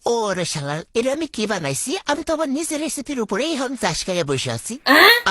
ওরে শালার, এটা আমি কি বানাইছি? আমি তো আমার নিজের রেসিপির উপরে এখন চাষ খাইয়া বসে আছি।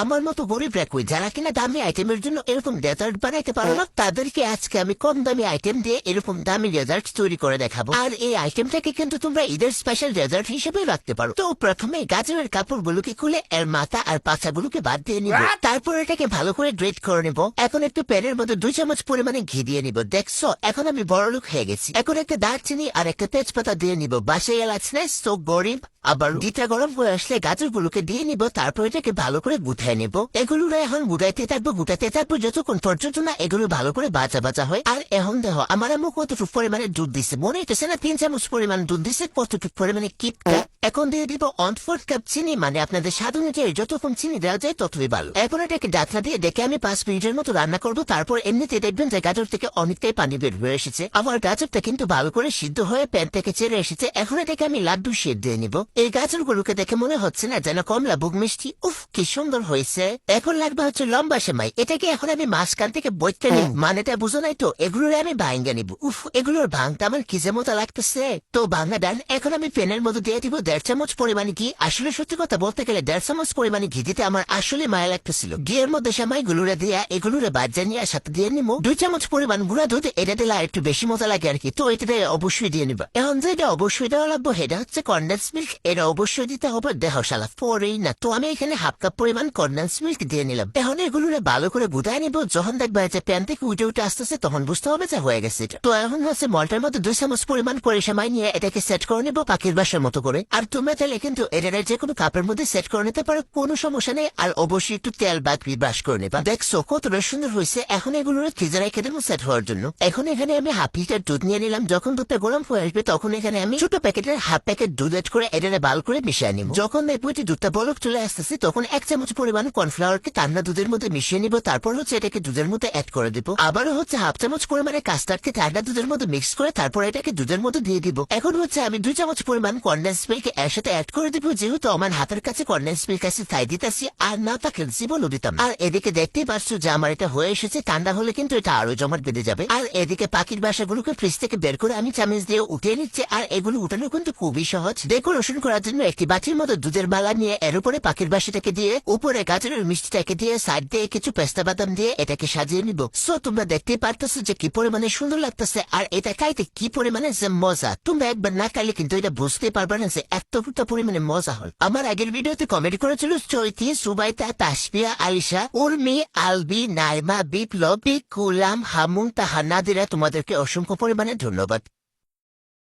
আমার মতো গরিব রাখুই যারা কিনা দামি আইটেমের জন্য এরকম ডেজার্ট বানাইতে পারো না, তাদেরকে আজকে আমি কম দামি আইটেম দিয়ে এরকম দামি ডেজার্ট তৈরি করে দেখাবো। আর এই আইটেমটাকে কিন্তু তোমরা ঈদের স্পেশাল ডেজার্ট হিসেবে রাখতে পারো। তো প্রথমে গাজরের কাপড়গুলোকে খুলে এর মাথা আর পাছাগুলোকে বাদ দিয়ে নিব। তারপর এটাকে ভালো করে গ্রেট করে নিব। এখন একটু প্যানের মধ্যে 2 চামচ পরিমাণে ঘি দিয়ে নিব। দেখছো, এখন আমি বড়লোক হয়ে গেছি। এখন একটা দারচিনি আর একটা তেজপাতা দিয়ে নিব। বাসায় এলাচ নেই, তো গরিব। আবার ঘিটা গরম হয়ে আসলে গাজরগুলোকে দিয়ে নিব। তারপর এটাকে ভালো করে গুথায় নেব। এগুলো এখন গুটাতে থাকবো যতক্ষণ পর্যন্ত না এগুলো ভালো করে বাজা হয়। আর এখন দেখো আমার আম্মু কতটুকু পরিমাণে দুধ দিচ্ছে, মনে হইতেছে না 3 চামচ পরিমাণ দুধ দিচ্ছে। কতটুকু পরিমাণে কিপটা। এখন দিয়ে দিব 1/4 কাপ চিনি, মানে আপনাদের স্বাদ অনুযায়ী যতক্ষণ চিনি দেওয়া যায় ততই ভালো। এখন এটাকে ডাকনা দিয়ে ডেকে আমি 5 মিনিটের মতো রান্না করবো। তারপর এমনিতে দেখবেন যে গাজর থেকে অনেকটাই পানি বের হয়ে এসেছে। আমার গাজরটা কিন্তু ভালো করে সিদ্ধ হয়ে প্যান থেকে ছেড়ে এসেছে। এখন এটাকে আমি লাড্ডু শেপ দিয়ে নিব। এই গাজরগুলোকে দেখে মনে হচ্ছে না যেন কমলা বুক মিষ্টি? উফ, কি সুন্দর হয়েছে। এখন লাগবে হচ্ছে লম্বা সেমাই। এটাকে এখন আমি মাঝখান থেকে বইতে নিব, মানেটা বুঝো নাই তো? এগুলোর আমি ভাঙ্গা নিব। উফ, এগুলোর ভাঙতে আমার কি যে মতো লাগতেছে। তো ভাঙা ডান। এখন আমি প্যানের মধ্যে দিয়ে দিব 1.5 চামচ পরিমাণে ঘি। আসলে সত্যি কথা বলতে গেলে 1.5 চামচ পরিমাণে ঘি দিতে আমার আসলে মায়া লাগতেছিল। ঘিয়ের মধ্যে সেমাই গুলোরে দিয়া এগুলোরে বাজ্যা নিয়ে সাথে দিয়ে নিব 2 চামচ পরিমাণ গুঁড়া দুধ। এটা দিলে আর একটু বেশি মজা লাগে আর কি। তো এটা অবশ্যই দিয়ে নিবা। এখন যে এটা অবশ্যই দেওয়া লাগবো এটা হচ্ছে কনডেন্স মিল্ক। এটা অবশ্যই দিতে হবে। দেহ শালা পরেই না। তো আমি এখানে 1/2 কাপ পরিমাণ কনডেন্স মিল্ক দিয়ে নিলাম। এখন এগুলোরে ভালো করে গুদায় নিব। যখন দেখবা যে প্যান থেকে উঠে আসতেছে তখন বুঝতে হবে যে হয়ে গেছে এটা। তো এখন হচ্ছে মলটার মধ্যে 2 চামচ পরিমাণ করে সেমাই নিয়ে এটাকে সেট করে নিব পাখির বাসার মতো করে। আর তোমরা চাইলে কিন্তু এটা যে কোনো কাপের মধ্যে সেট করে নিতে পারো, কোনো সমস্যা নেই। আর অবশ্যই একটু তেল বা ঘি ব্রাশ করে নেবা। দেখছো কতটা সুন্দর হয়েছে। এখন এগুলো ফ্রিজে রেখে দেবো সেট হওয়ার জন্য। এখন এখানে আমি 1/2 লিটার দুধ নিয়ে নিলাম। যখন দুধটা গরম হয়ে আসবে তখন এখানে আমি ছোট প্যাকেটের 1/2 প্যাকেট দুধ এড করে এটা ভালো করে মিশিয়ে নিব। যখন দেখবো দুধটা বলক চলে আসতেছে তখন 1 চামচ পরিমাণ কর্নফ্লাওয়ারকে ঠান্ডা দুধের মধ্যে মিশিয়ে নিব। তারপর হচ্ছে এটাকে দুধের মধ্যে অ্যাড করে দিব। আবারও হচ্ছে 1/2 চামচ পরিমাণে কাস্টার্ডকে ঠান্ডা দুধের মধ্যে মিক্স করে তারপর এটাকে দুধের মধ্যে দিয়ে দিব। এখন হচ্ছে আমি 2 চামচ পরিমাণ কনডেন্স মিল্ক এর সাথে অ্যাড করে দিব। যেহেতু আমার হাতের কাছে কনডেন্স মিল্ক আছে তাই দিতেছি, আর না থাকলে জীবনও দিতাম। আর এদিকে দেখতেই পারছো যে আমার এটা হয়ে এসেছে। ঠান্ডা হলে কিন্তু এটা আরো জমাট বেঁধে যাবে। আর এদিকে পাখির বাসাগুলোকে ফ্রিজ থেকে বের করে আমি চামচ দিয়ে উঠিয়ে নিচ্ছি। আর এগুলো উঠানো কিন্তু খুবই সহজ। ডেকোরেশন করার জন্য একটি বাটির মতো দুধের মালা নিয়ে এর উপরে পাখির বাসাটাকে দিয়ে উপরে গাজরের মিষ্টিটাকে দিয়ে সাইড দিয়ে কিছু পেস্তা বাদাম দিয়ে এটাকে সাজিয়ে নিব। সো তোমরা দেখতেই পারতেছো যে কি পরিমাণে সুন্দর লাগতেছে। আর এটা খাইতে কি পরিমাণে যে মজা, তোমরা একবার না খাইলে কিন্তু এটা বুঝতে পারবে না যে এতটা পরিমাণে মজা হয়। আমার আগের ভিডিওতে কমেন্ট করেছিল চৈতি, সুবাইতা, তাসফিয়া, আলিশা, উর্মি, আলবি, নাইমা, বিপ্লবী, কুলাম, হামুন, তাহানাদিরা। তোমাদেরকে অসংখ্য পরিমাণে ধন্যবাদ।